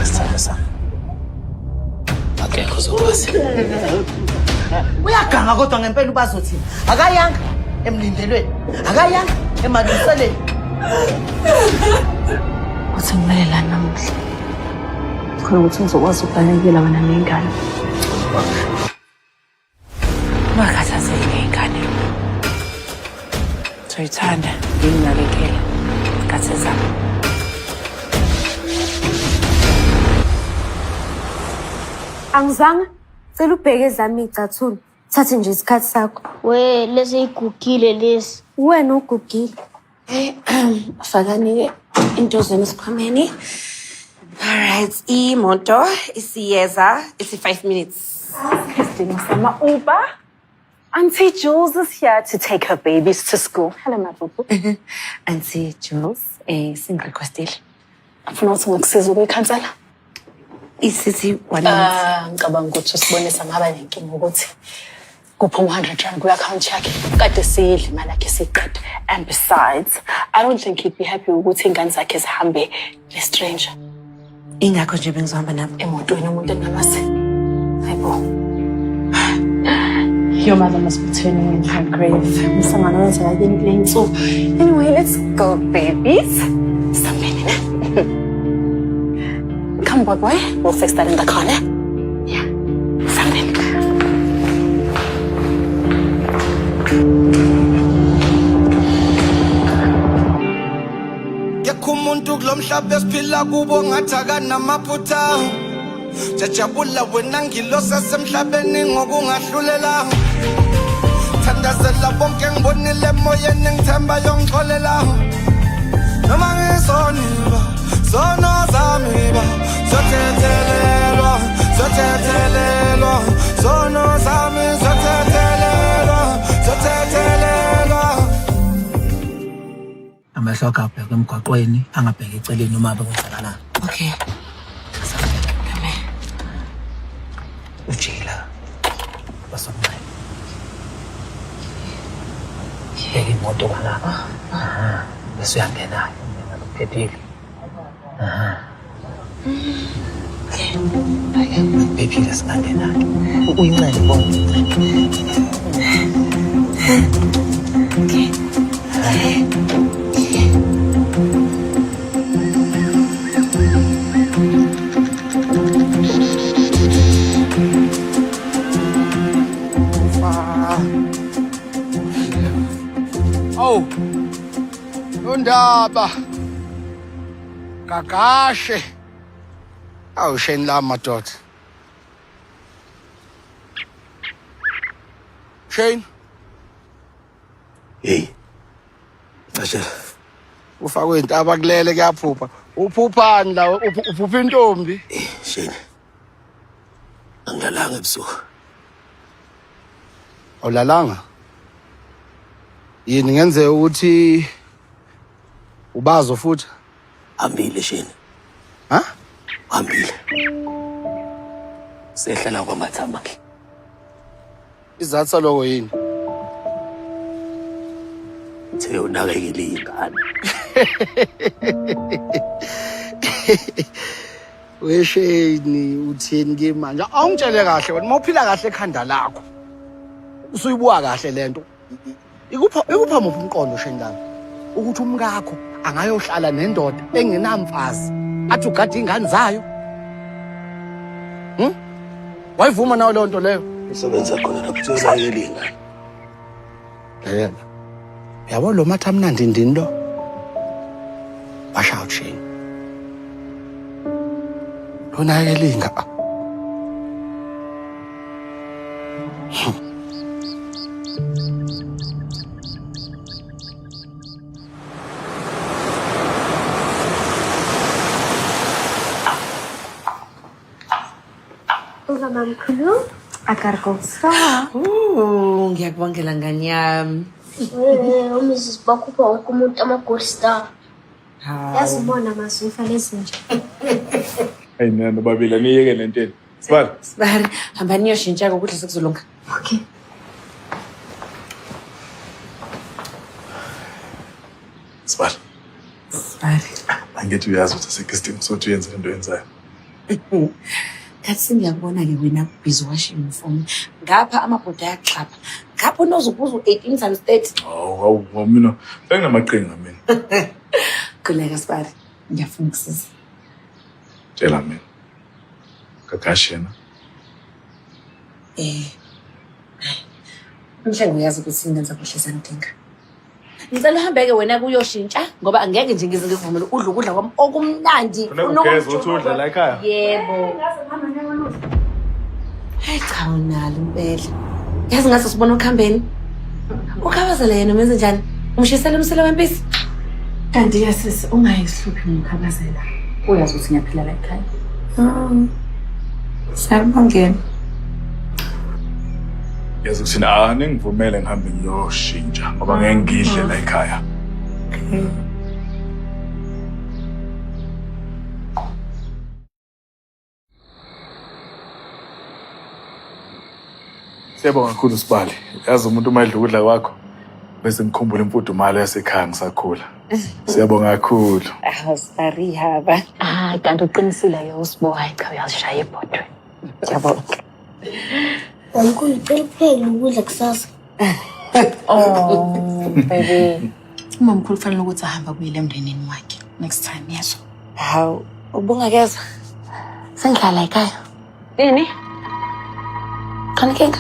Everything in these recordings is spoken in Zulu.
Sithando sami. Akekho uzokwazi. Uyaganga kodwa ngempela ubazothini. Akayanga emlindelweni. Akayanga emalungiseleni. Uthi kumele la namuhla. Khona ukuthi ngizokwazi ukubalekela wena nengane. Makhathazeke ngengane. Soyithanda nginakekela. Kathi zami. Angizange cela ubheke ezami icathulo. Thathe nje isikhathi sakho. We lezi igugile lezi. Wena ugugile. Fakani into zenu sikhwameni. Alright, imoto isiyeza. It's 5 minutes. Christine sama Uber. Auntie Jules is here to take her babies to school. Hello, my boo. Auntie Jules, singirequestile. Afuna ukuthi ngikusize ukuyikhansela. Isithi 1 minute. Ngicabanga ukuthi usibonisa ngaba nenkinga ukuthi kuphuma 100 rand ku-account yakhe. Kade siyidla imali yakhe siqeda. And besides, I don't think he'd be happy ukuthi ingane zakhe zihambe ne-stranger. Ingakho nje bengizohamba nabo Emotweni umuntu engamazi. Hayibo. Your mother must be turning in her grave. Msangano wenza yini kule nsuku. Anyway, let's go, babies. Something. Come, boy. We'll fix that in the corner. Yeah. Something. Umuntu kulomhlaba esiphila kubo ngathi akanamaphutha jajabula wena ngilosa semhlabeni ngokungahlulela thandazela bonke ngibonile emoyeni ngithemba yongixolela noma ngisoniba sono zami ba zothethelelwa sono zami zothethelelwa Amehlo akho abheke emgwaqweni angabheki eceleni uma bekwenzakalana. Okay. Ujila. Basomnye. Bheka imoto kalapha. Bese uyangena ngaphephile. Okay. Phephile singangena. Uyincane bonke. Okay. Oh, undaba kagashe awusheni la madoda Shane Hey Ashela ufakwe intaba kulele kuyaphupha uphuphani la uphupha intombi Shane Angilalanga ebusuku Awulalanga Yini ngenzeka ukuthi ubazo futhi Hambile Shane Ha Hambile Sehlala kwamathamba ke Izathu saloko yini Uthe unakekele ingane Wesheni uthini ke manje awungitshele kahle wena mawuphila kahle ekhanda lakho usuyibuka kahle lento ikupha muphi umqondo shendana ukuthi umkakho angayohlala nendoda engenamfazi athi ugada ingane zayo wayivuma nawe leyo nto leyo usebenza khona lapho uyonakekela ingane yena yabo lo matha mnandi ndini lo washa uthini lonakekela ingane Mamkhulu, akarko sa. Ngiyakubongela ngani yami. Mrs. Bakupa wonke umuntu amagoldstar. Yazibona masufa lezinje. Hayi nana babila niyeke lenteni. Sibari, hamba niyoshintsha ukudla sekuzolunga. Okay. Sibari. Sibari. Angithi uyazi ukuthi sekustim so uyenze lento yenzayo. Kathi ngiyakubona-ke wena busy washing phone. Ngapha amabhoda ayaxhapha. Ngapha unozubuza 18 times 30. Awu mina benginamaqhinga mina. Khuleka Sibari. Ngiyafuna ukusiza. Tshela mina. Kakashi yena. Mhlengo uyazi ukuthi ngenza kuhle sangidinga. Ngicela uhambe-ke wena kuyoshintsha ngoba angeke nje ngize ngivumele udla ukudla kwami okumnandi. Ugeza uthi udla la ekhaya? Yebo. Hayi cha unalo impela. Yazi ngase sibona ukuhambeni. Ukhabazela yena umenze njani? Umshisela umsela wempisi? Kanti sisi ungayisihluphi ngikhabazela. Uyazi ukuthi ngiyaphila la ekhaya. Siyabongela. Yazi ukuthi ningivumele ngihambe ngiyoshintsha ngoba ngeke ngidle la ekhaya. Siyabonga kakhulu Sibali. Yazi umuntu uma edla ukudla kwakho bese ngikhumbula imfudumalo yasekhaya ngisakhula. Siyabonga kakhulu. Sibari haba. Kanti uqinisile uSibo hayi cha uyazishaya ibhodwe. Ngiyabonga. Omkhulu ngicela kuphela ukudla kusasa. Oh, baby. Umamkhulu kufanele ukuthi ahamba kuyile emndenini wakhe next time yeso. Hawu, ubungakezwa. Sengihlala ekhaya. Yini? Khona kenga?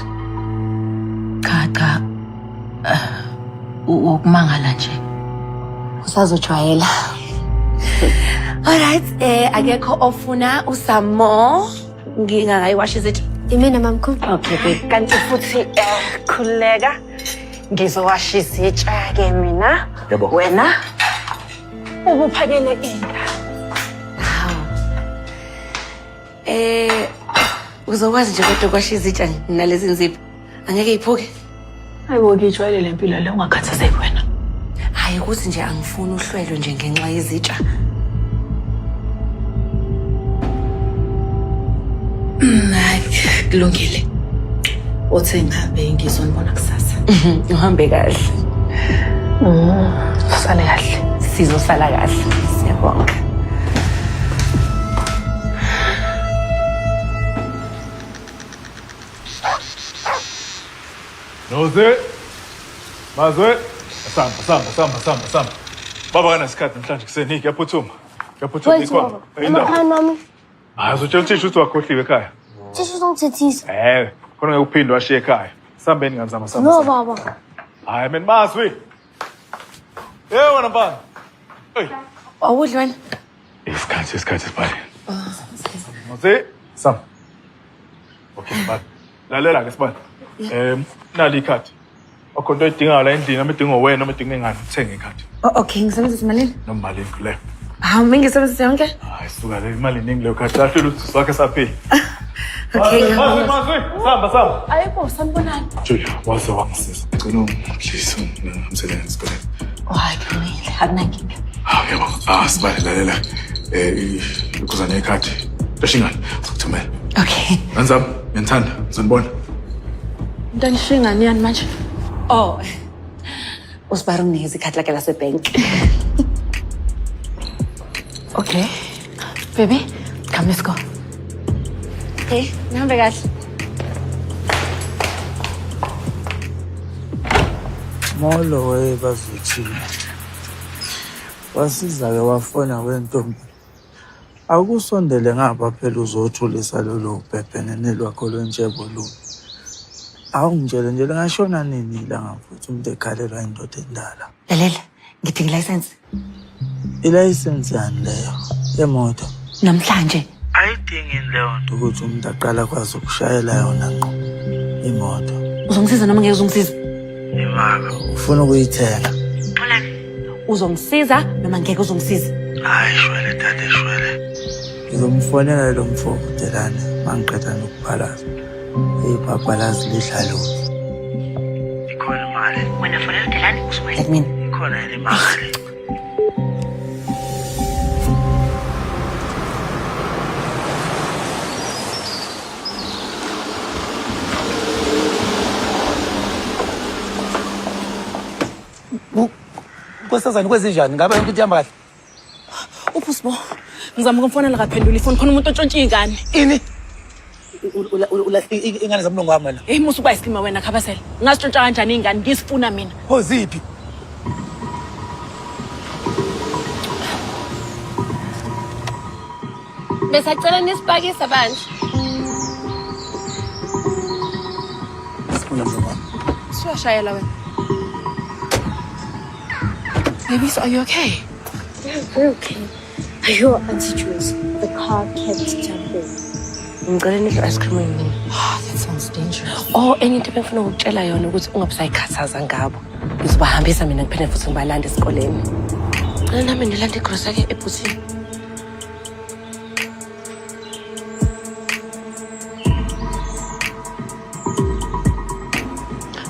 Cha. Ukumangala nje. Usazojwayela. Alright, akekho ofuna usamo. Ngingakayiwashi zethu. Imina mamkhulu. Okay, babe. Kanti futhi khuleka. Ngizowasha izitsha-ke mina. Yebo. Wena ukuphakele inga. Uzokwazi nje kodwa kwasha izitsha nalezi nzipho. Angeke iphuke. Hayibo ngijwayele lempilo le ungakhathazeki wena. Hayi ukuthi nje angifuni uhlwelo nje ngenxa yezitsha. Kulungile. Othe ngihambe ngizonibona kusasa. Uhambe kahle. Sale kahle. Sizosala kahle. Siyabonga. Noze. Mazwe. Samba. Baba kanasikhathi namhlanje kuseni ngiyaphuthuma. Wait, baba. Emakhaya nami. Uzotshela uthisha ukuthi wakhohliwe ekhaya. Thisha uzongithethisa. Khona ngeke uphinde washiye ekhaya. Sambeni ngani samba. No, baba. Hayi mina Mazwi. Wena baba. Hey. Awudli wena? Isikhathi Sibali. Noze. Sam. Okay, Sibali. Lalela ke Sibali. Nali ikhadi. Akho into edinga la endlini, amedinga wena, amedinga engane, uthenge ikhadi. Okay, ngisebenzisa imali. Nomali le. Mina ngisebenzisa yonke? Hayi suka le imali ningi leyo khadi. Lahle ukuthi sakhe saphila. Okay. Mazwi. Samba. Ayikho sanibonani. Julia, waze wangisiza. Ngicela ungishise umsebenzi kodwa. Hayi kulungile. Akunankinga. Yebo. Sibali lalela. Ukuzana ikhadi. Lashingani. Sokuthumela. Okay. Nzam, ngiyantanda. Ngizonibona. Mntana ishingani yani manje? Oh. Usibari unginikeza ikhadi lakhe lasebank. Okay. Baby, come let's go. Okay, nihambe kahle. Molo bazuthini. Wasiza-ke wafona wentombi. Akusondele ngapha phela uzothulisa lolo bhebhenene lwakho lwentshebo lu. Awungitshele nje ngashona nini la ngafuthi umuntu ekhalelwa indoda endala. Lalela, ngidinga license. Ilayisensi yani leyo yemoto? Namhlanje. Ayidingi leyo nto ukuthi umuntu aqala kwazi ukushayela yona ngqo imoto. Uzongisiza noma ngeke uzongisiza? Imaka ufuna ukuyithenga. Uzongisiza noma ngeke uzongisiza? Hayi shwele tata shwele. Ngizomfonela lo mfokodelane mangiqeda nokuphalaza. Ibhabhalazi lidlalo. Ikhona imali. Wena fonela udelane usibuyele kumina. Ikhona yini imali? Kwesazana kwezinjani ngabe yonke into ihamba kahle? Uphusibo, Ngizama ukumfonela kaphendula ifoni khona umuntu otshontshe ingane. Ini? Ingane zamlungu wami wena. Hey musu kuba isikima wena Khabazela. Ngasitshontsha kanjani ingane ngisifuna mina. Pho ziphi? Besacela nisipakisa bandla. Sifuna mlungu wami. Siwashayela wena. Baby, so are you okay? We're okay. Your Auntie Joyce, the car kept jumping. Ngicela nidle ice cream yini? That sounds dangerous. Oh, enye into ebengifuna ukutshela yona ukuthi ungabusayikhathaza ngabo. Ngizobahambisa mina ngiphinde futhi ngibalanda esikoleni. Ngicela nami ngilande igrocery ebhusini.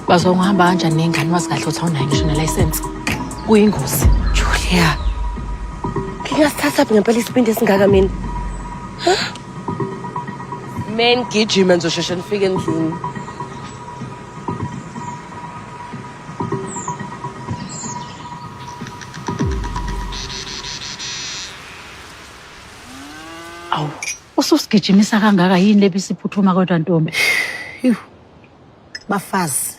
Bazongihamba kanjani nengane wazi kahle ukuthi awunayo ngisho nelicense. Kuyingozi. Julia. Ngingasithatha ngempela isipindi esingaka mina. Men gijima ngizosheshe nifike endlini. Awu, ususigijimisa kangaka yini lebisiphuthuma kodwa ntombi? Bafazi.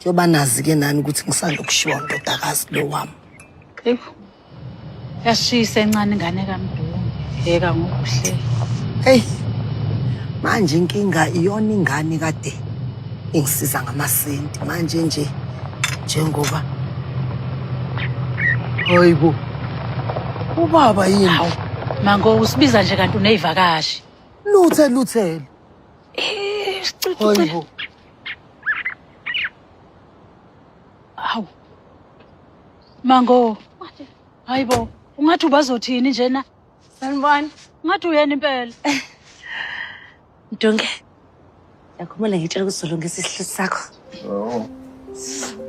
Njoba nazi ke nani ukuthi ngisandokushiwa ndodakazi lo wami. Yashisa encane ingane kaMdungu. Bheka ngokuhle. Hey. Manje inkinga iyona ingane kade ingisiza ngamasenti. Manje nje njengoba Hayibo. Ubaba yini? Hawu, mango usibiza nje kanti uneyivakashi. Luthele. Hayibo. Hawu. Mango. Hayibo, ungathi ubazothini njena? Sanibona. Ungathi uyena impela. Mdunge. Yakhumula ngitshela ukuthi uzolungisa isihlo sakho. Oh.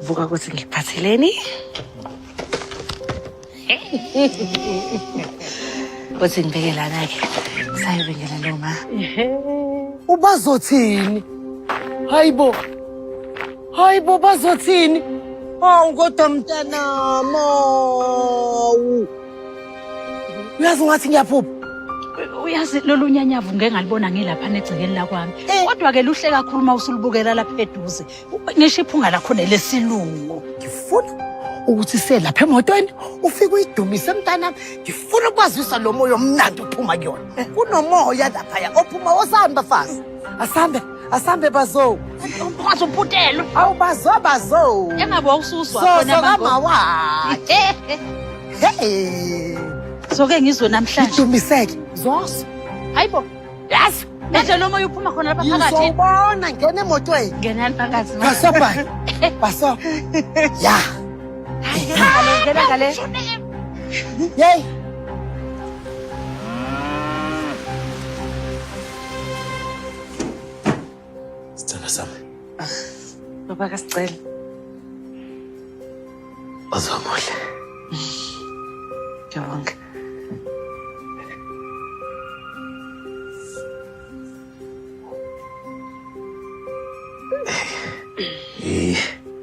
Vuka ukuthi ngiphatheleni. Uthi ngibekela ke. Sayibengela noma. Ubazothini? Hayibo bazothini? Hawu kodwa mntanami. Uyazi ngathi ngiyaphupha. Uyazi lolu nyanyavu ngeke ngalibona ngilapha negcekeni la kwami. Kodwa ke luhle kakhulu mawusulubukela lapha eduze. Ngisho iphunga lakho nelesilungu. Ngifuna ukuthi selapha emotweni ufike uyidumise mntanami. Ngifuna ukwazisa lo moya omnandi uphuma kuyona. Kunomoya lapha ya ophuma osamba bafazi. Asambe bazo. Ungathi uphuthelwe. Awu bazo. Engabe awususwa khona mango. Hey. Soke ngizwe namhlanje. Dumiseke. Zoso. Hayibo. Yes. Manje lo moya uphuma khona lapha phakathi. Ngizobona ngene emotweni. Ngenani phakathi. Baso. Ya. Ngena ngale. Yey. Sithanda sami. Baba kasicela. Azamuhle. Ngiyabonga.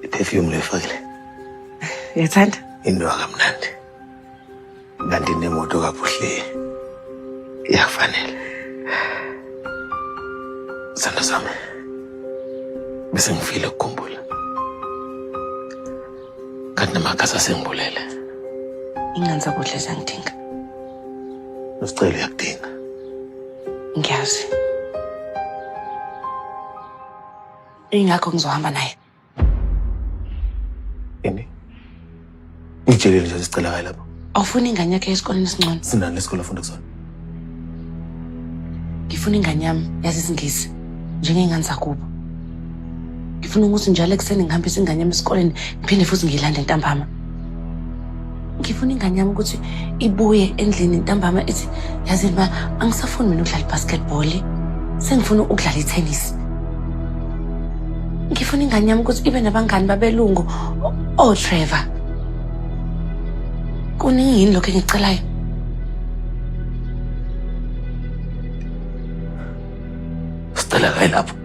Iperfume lefakile. Yathanda? Into akamnandi. Kanti nemoto kabuhle. Iyafanele. Sithanda sami. Bese ngifile ukukhumbula. Kanti namakhasi sengibulele. Inganza kuhle sangidinga. Usicela uyakudinga. Ngiyazi. Ingakho ngizohamba naye. Ini? Ngitshelile nje sicela kayi lapho. Awufuni ingane yakhe esikoleni esincane? Sinani lesikole afunda kusona? Ngifuna ingane yami yazi isingisi njengengane zakubo. Ngifuna ukuthi njalo ekuseni ngihambise ingane yami esikoleni ngiphinde futhi ngiyilande ntambama. Ngifuna ingane yami ukuthi ibuye endlini ntambama ethi yazi ma angisafuni mina ukudlala basketball. Sengifuna ukudlala itennis. Ngifuna ingane yami ukuthi ibe nabangani babelungu Trevor. Kuningi yini lokho engicelayo? Sicela kayi lapho.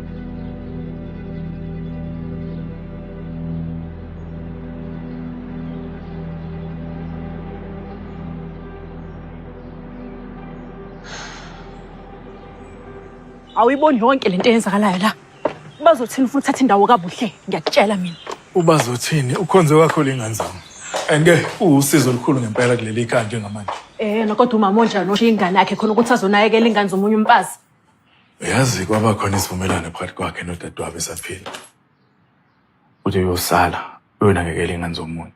Awuyiboni yonke lento eyenzakalayo la. Bazothini futhi uthatha indawo kabuhle, ngiyakutshela mina. Ubazothini ukhonze wakho lengane zami. Andike usizo olukhulu ngempela kuleli khaya njengamanje. Nakodwa umama onjani oshiya ingane yakhe khona ukuthi azonakekela ingane zomunye umfazi. Uyazi kwaba khona isivumelwano phakathi kwakhe nodadewabo esaphila. Uthi uyosala, uyonakekela ingane zomunye.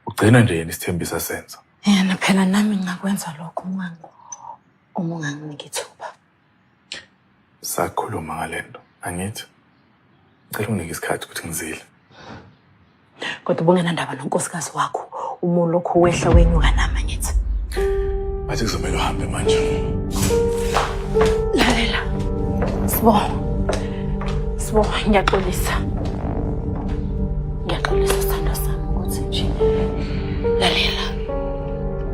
Ugcina nje yena isithembiso senza. Yena phela nami ngingakwenza lokho uma unganginiki ithuba. Sakhuluma ngalento, angithi? Ngicela unginike isikhathi ukuthi ngizile. Kodwa ubungenandaba nonkosikazi wakho, umuntu lokhu wehla wenyuka nama ngithi. Bathi kuzomela uhambe manje. Lalela. Sibo, ngiyaxolisa. Ngiyaxolisa sithando sami ukuthi nje. Lalela.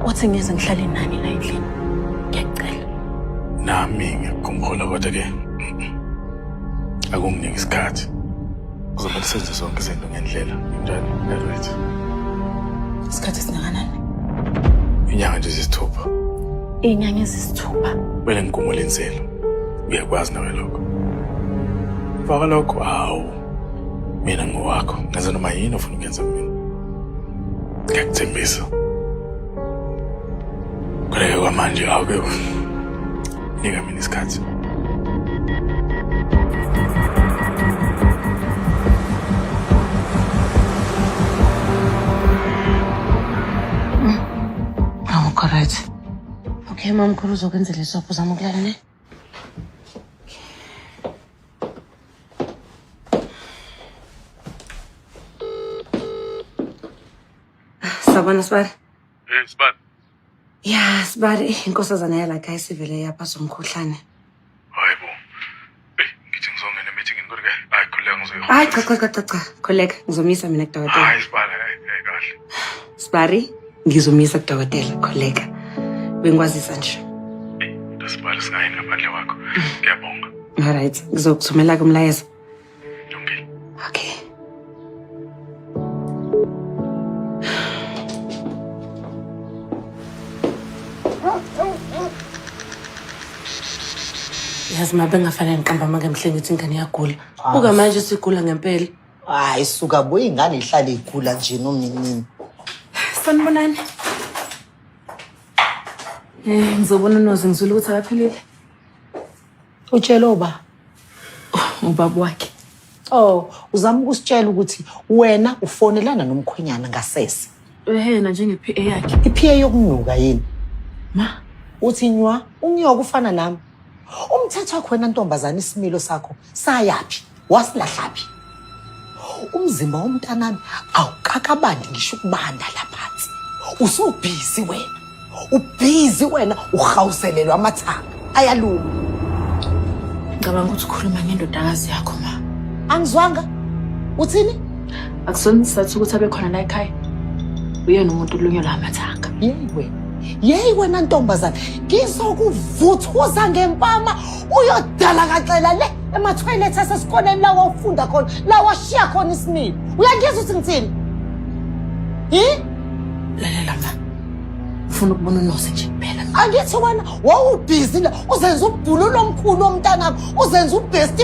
Uthi ngize ngihlale nani la endlini. Ngiyacela. Nami ngiyakukhumbula kodwa-ke akunginike isikhathi. Kuzomele senze zonke izinto ngendlela. Njani? Right. Isikhathi esingakanani? Inyanga nje zisithupha. Inyanga ezisithupha. Kumele ngigumule inselo. Uyakwazi nawe lokho. Baba lokho awu. Mina ngowakho. Ngenza noma yini ofuna ukuyenza kumina. Ngiyakuthembisa. Kodwa kwamanje awuke nika mina isikhathi. Correct. Okay, mom, mkhulu uzokwenzela isopho uzama ukulala ne? Sawubona Sibari. Sibari. Ya, Sibari, inkosazana yala khaya sivele yapha umkhuhlane. Hayibo. Ngithi ngizongena emeetingini kodwa khuleka ngizoyo. Cha. Khuleka, ngizomisa mina kudokotela. Hayi Sibari, kahle. Sibari, ngizomisa kudokotela, khuleka. Bengikwazisa nje. Sibari singayini ngaphandle kwakho. Ngiyabonga. Alright, ngizokuthumela kumlayezo. Okay. Yazi mabe ngafanele ngiqamba amake mhle ngithi ingane iyagula. Buka manje sigula ngempela. Hayi suka bo ingane ihlale igula nje nomnini. Sanibonani. Ngizobona uNozi ngizwile ukuthi akaphilile. Utshela uba Ubaba wakhe. oh uzama ukusitshela ukuthi wena ufonelana nomkhwenyana ngasese. Ehena njenge-PA yakhe. iPA yokunuka yini? Ma, Uthi nywa unyoka ufana nami. Umthetho wakho wena ntombazana isimilo sakho sayaphi? Wasilahlaphi? Umzimba womntanami awukakabandi ngisho ukubanda laphansi. Usubhizi wena. Ubhizi wena uhawuselelwa amathanga. Ayaluma. Ngicabanga ukuthi ukhuluma ngendodakazi yakho ma. Angizwanga. Uthini? Akusona isizathu ukuthi abe khona la ekhaya. Uyena umuntu olunyelwa amathanga. Yeyi wena ntombazana, ngizokuvuthuza ngempama uyodala kaxela le ema-toilet asesikoleni la wawufunda khona, la washiya khona isimilo. Uyangizwa ukuthi ngithini? Lalela ma. Ufuna ukubona uNozi nje kuphela. Angithi wena wawubhizi la uzenza ubhululo omkhulu womntanami, uzenza ubhesti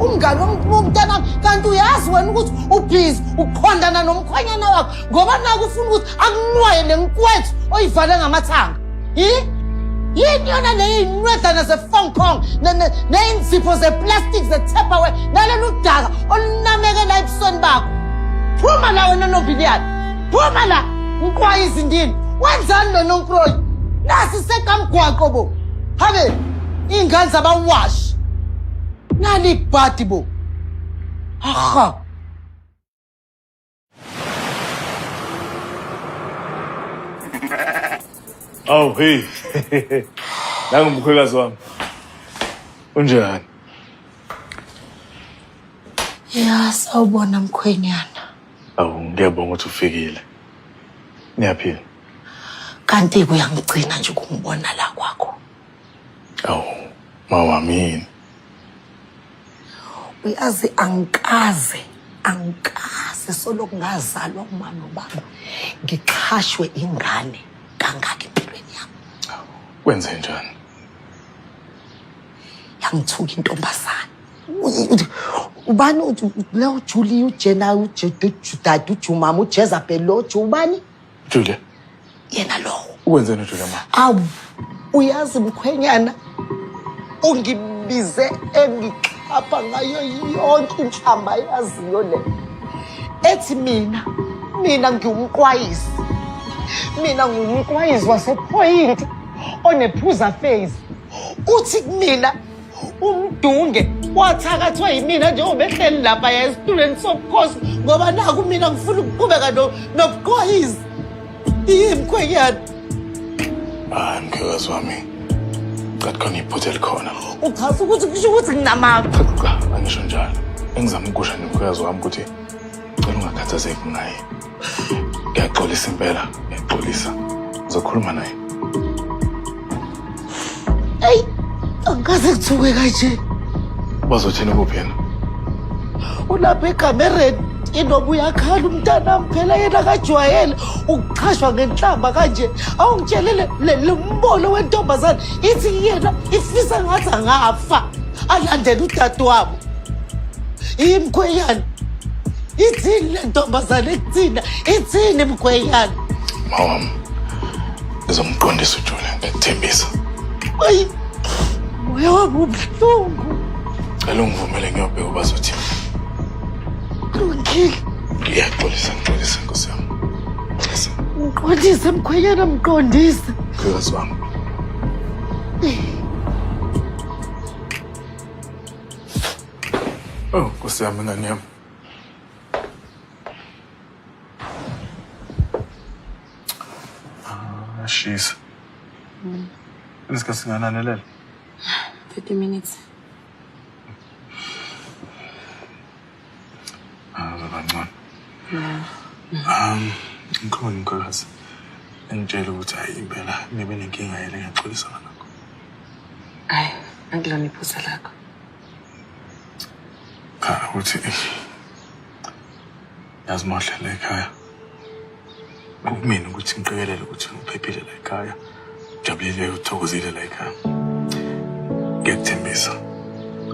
umngane womntanami, kanti uyazi wena ukuthi ubhizi uqhondana nomkhwenyana wakho ngoba naku ufuna ukuthi akunwaye lenkwethu oyivale ngamathanga. Yini yona leyo incwedana ze-Hong Kong ney'nzipho ze-plastic ze-Tupperware nalelo daka olunamekela ebusweni bakho. Phuma la wena nobiliyani, phuma la nkwaya izindini. Wenzani lo nonkroyi? Nasi sekamgwaqo bo. Habe ingane zabawashi. Nali ibhadi bo. Aha. Oh hey. Nangu mkhwekazi wami. Unjani? Ya sawubona mkhwenyana. Awu ngiyabonga ukuthi ufikile. Niyaphila? Kanti kuyangigcina nje ukungibona la kwakho. Awu mawamini. Uyazi angikaze soloku ngazalwa uma nobaba ngiqhashwe ingane kangaka empilweni yami. Kwenze njani? angithuki intombazana. Ubani Leo Julie uJena uJudad uJumama uJezebel lo ubani? Julia. Yena lo. Uwenzeni Julia ma? Awu uyazi mkhwenyana ungibize engikhapha ngayo yonke inhlamba yaziyo le. Ethi mina ngiwumqwayisi. Mina ngumqwayisi wasePoint onephuza face. Uthi kumina umdunge wathakathwa yimina njengoba ehleli lapha ya student sobukhosi ngoba naku mina ngifuna ukuqhubeka nobuqwayisi. Yimkhwenyana. Mkhwekazi wami. Qathi khona iphutha elikhona. Uchaza ukuthi kusho ukuthi nginamanga. Cha, angisho njalo. Engizama ukusho nomkhwekazi wami ukuthi cela ungakhathazeki ngaye. Ngiyaxolisa impela, ngiyaxolisa. Uzokhuluma naye. Hey, angikaze kuthuke kanje. Bazothina kuphi yena? Ulapha ekamereni inoba uyakhala umntanami phela yena kajwayele ukuchashwa ngenhlamba kanje. Awungitshelele le mbono wentombazane ithi yena ifisa ngathi angafa alandele udadewabo. Imkhwenyana ithini le ntombazane ekuthina ithini mkhwenyana? Mawami, ngizomqondisa uJulia ngikuthembisa. Ayi, moya wami ubuhlungu. Cela ungivumele ngiyobheka bazothina. Kulungile. Ngiyaxolisa Nkosi yami. Mqondise mkhwenyana mqondise. Mkhwekazi wami. Oh, Nkosi yami ngani yami. Shisa. Isikhathi singanani lele? 30 minutes. Kancane. Ngikhona Nkosi. Engitshela ukuthi hayi impela ngibe nenkinga yele ngiyaxolisa ngakho. Hayi, angilona iphutha lakho. Uthi yazi mahlela ekhaya. Kumina ukuthi ngiqikelele ukuthi ngiphephile la ekhaya. Jabulile uthokozile la ekhaya. Ngiyakuthembisa.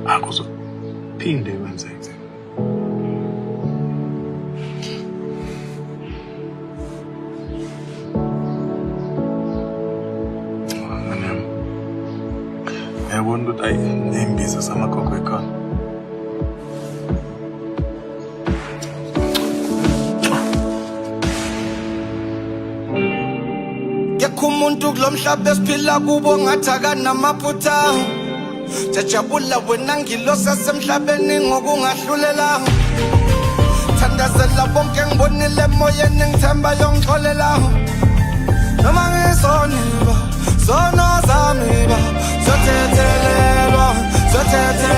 Akuzophinde kwenzeke. Ngiyabona ukuthi ayi nembiza samakhokho ekhaya. Umuntu kulomhlaba esiphila kubo ngathi akanamaphutha. Jajabula wena ngilosa semhlabeni ngokungahlulela. Thandazela bonke ngibonile emoyeni ngithemba yongixolela. Noma ngisoniba, sono zami ba, zothethelelwa, zothethelelwa.